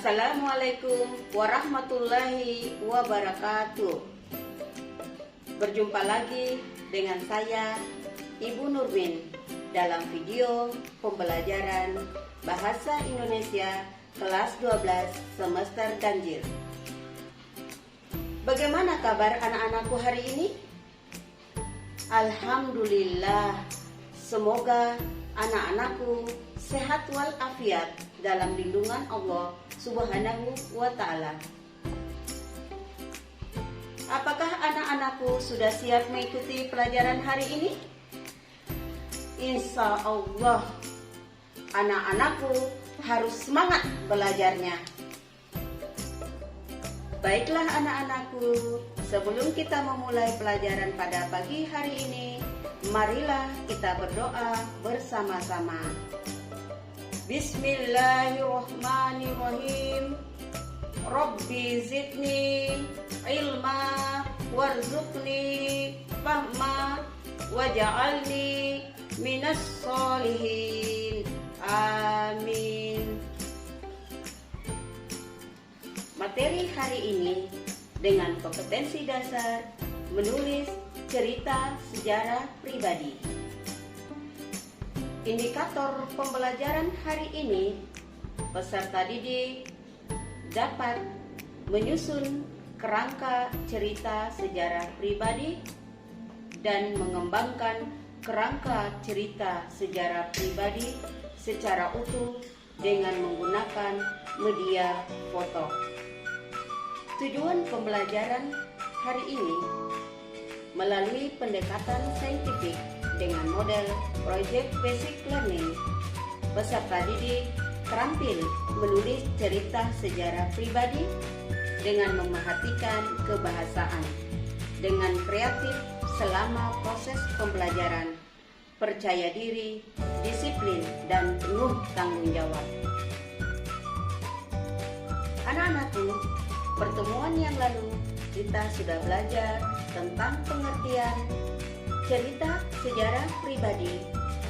Assalamualaikum warahmatullahi wabarakatuh. Berjumpa lagi dengan saya Ibu Nurmin dalam video pembelajaran Bahasa Indonesia kelas 12 semester ganjil. Bagaimana kabar anak-anakku hari ini? Alhamdulillah, semoga anak-anakku sehat walafiat dalam lindungan Allah Subhanahu wa Ta'ala. Apakah anak-anakku sudah siap mengikuti pelajaran hari ini? Insya Allah, anak-anakku harus semangat belajarnya. Baiklah anak-anakku, sebelum kita memulai pelajaran pada pagi hari ini, marilah kita berdoa bersama-sama. Bismillahirrahmanirrahim. Rabbi zidni ilma warzuqni fahma waj'alni minas sholihin. Amin. Materi hari ini dengan kompetensi dasar menulis cerita sejarah pribadi. Indikator pembelajaran hari ini, peserta didik dapat menyusun kerangka cerita sejarah pribadi dan mengembangkan kerangka cerita sejarah pribadi secara utuh dengan menggunakan media foto. Tujuan pembelajaran hari ini melalui pendekatan saintifik dengan model Project Basic Learning, peserta didik terampil menulis cerita sejarah pribadi dengan memerhatikan kebahasaan, dengan kreatif selama proses pembelajaran, percaya diri, disiplin, dan penuh tanggung jawab. Anak-anakku, pertemuan yang lalu kita sudah belajar tentang pengertian cerita sejarah pribadi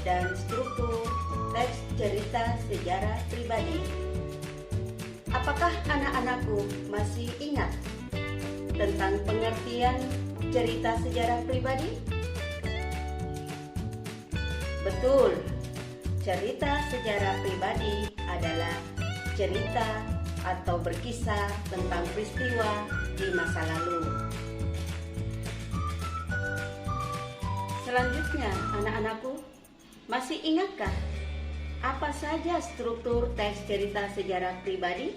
dan struktur teks cerita sejarah pribadi. Apakah anak-anakku masih ingat tentang pengertian cerita sejarah pribadi? Betul, cerita sejarah pribadi adalah cerita atau berkisah tentang peristiwa di masa lalu. Selanjutnya, anak-anakku, masih ingatkah apa saja struktur teks cerita sejarah pribadi?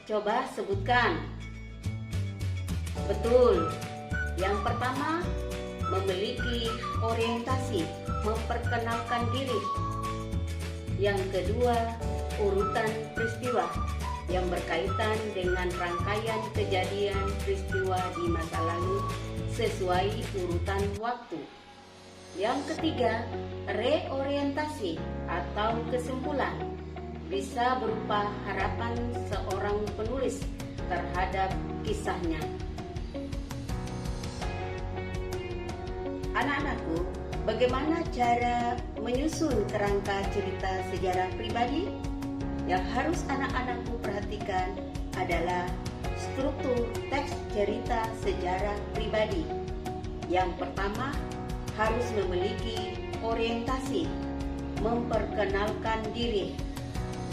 Coba sebutkan. Betul. Yang pertama, memiliki orientasi, memperkenalkan diri. Yang kedua, urutan peristiwa yang berkaitan dengan rangkaian kejadian peristiwa di masa lalu sesuai urutan waktu. Yang ketiga, reorientasi atau kesimpulan, bisa berupa harapan seorang penulis terhadap kisahnya. Anak-anakku, bagaimana cara menyusun kerangka cerita sejarah pribadi? Yang harus anak-anakku perhatikan adalah struktur teks cerita sejarah pribadi. Yang pertama, harus memiliki orientasi, memperkenalkan diri.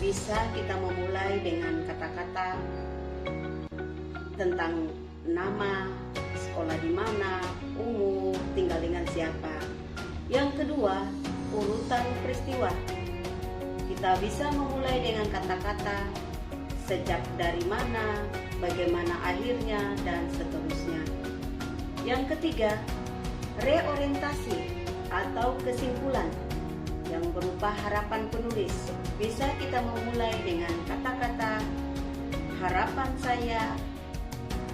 Bisa kita memulai dengan kata-kata tentang nama, sekolah di mana, umur, tinggal dengan siapa. Yang kedua, urutan peristiwa. Kita bisa memulai dengan kata-kata sejak dari mana, bagaimana akhirnya, dan seterusnya. Yang ketiga, reorientasi atau kesimpulan yang berupa harapan penulis. Bisa kita memulai dengan kata-kata harapan saya,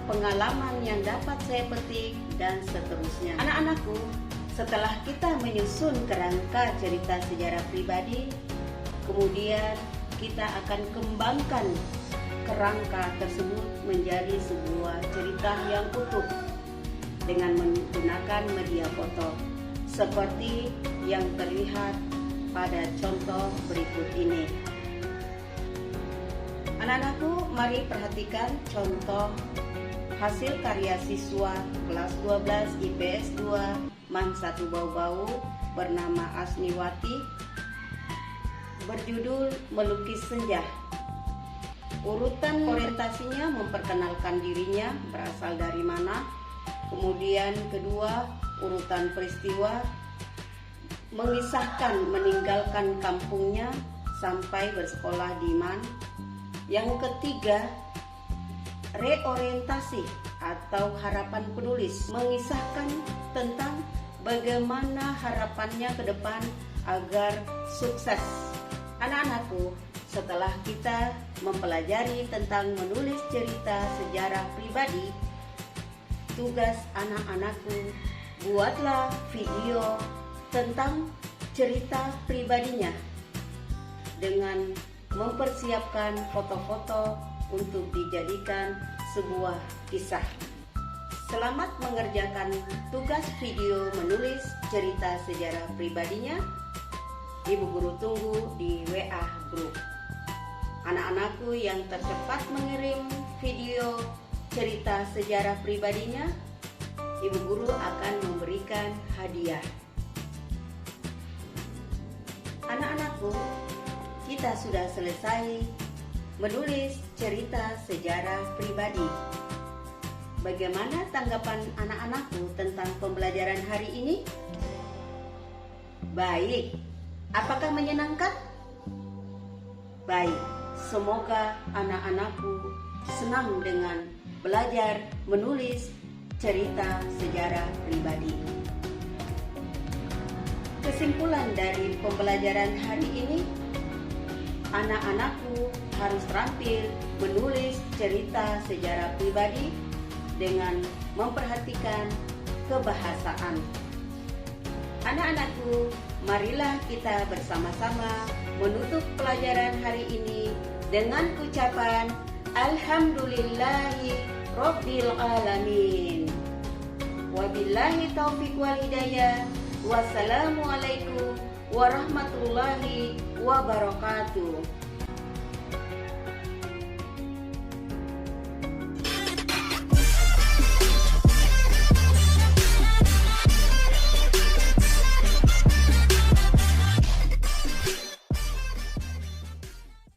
pengalaman yang dapat saya petik, dan seterusnya. Anak-anakku, setelah kita menyusun kerangka cerita sejarah pribadi, kemudian kita akan kembangkan kerangka tersebut menjadi sebuah cerita yang utuh dengan menggunakan media foto seperti yang terlihat pada contoh berikut ini. Anak-anakku, mari perhatikan contoh hasil karya siswa kelas 12 IPS 2 MAN 1 Bau-Bau bernama Asniwati berjudul Melukis Senja. Urutan orientasinya memperkenalkan dirinya, berasal dari mana. Kemudian kedua, urutan peristiwa, mengisahkan meninggalkan kampungnya sampai bersekolah di MAN. Yang ketiga, reorientasi atau harapan penulis, mengisahkan tentang bagaimana harapannya ke depan agar sukses. Anak-anakku, setelah kita mempelajari tentang menulis cerita sejarah pribadi, tugas anak-anakku, buatlah video tentang cerita pribadinya dengan mempersiapkan foto-foto untuk dijadikan sebuah kisah. Selamat mengerjakan tugas video menulis cerita sejarah pribadinya. Ibu guru tunggu di WA Group. Anak-anakku yang tercepat mengirim video cerita sejarah pribadinya, ibu guru akan memberikan hadiah. Anak-anakku, kita sudah selesai menulis cerita sejarah pribadi. Bagaimana tanggapan anak-anakku tentang pembelajaran hari ini? Baik. Apakah menyenangkan? Baik. Semoga anak-anakku senang dengan belajar menulis cerita sejarah pribadi. Kesimpulan dari pembelajaran hari ini, anak-anakku harus terampil menulis cerita sejarah pribadi dengan memperhatikan kebahasaan. Anak-anakku, marilah kita bersama-sama menutup pelajaran hari ini dengan ucapan Alhamdulillahi Rabbil Alamin. Wabillahi taufiq wal hidayah. Wassalamualaikum warahmatullahi wabarakatuh.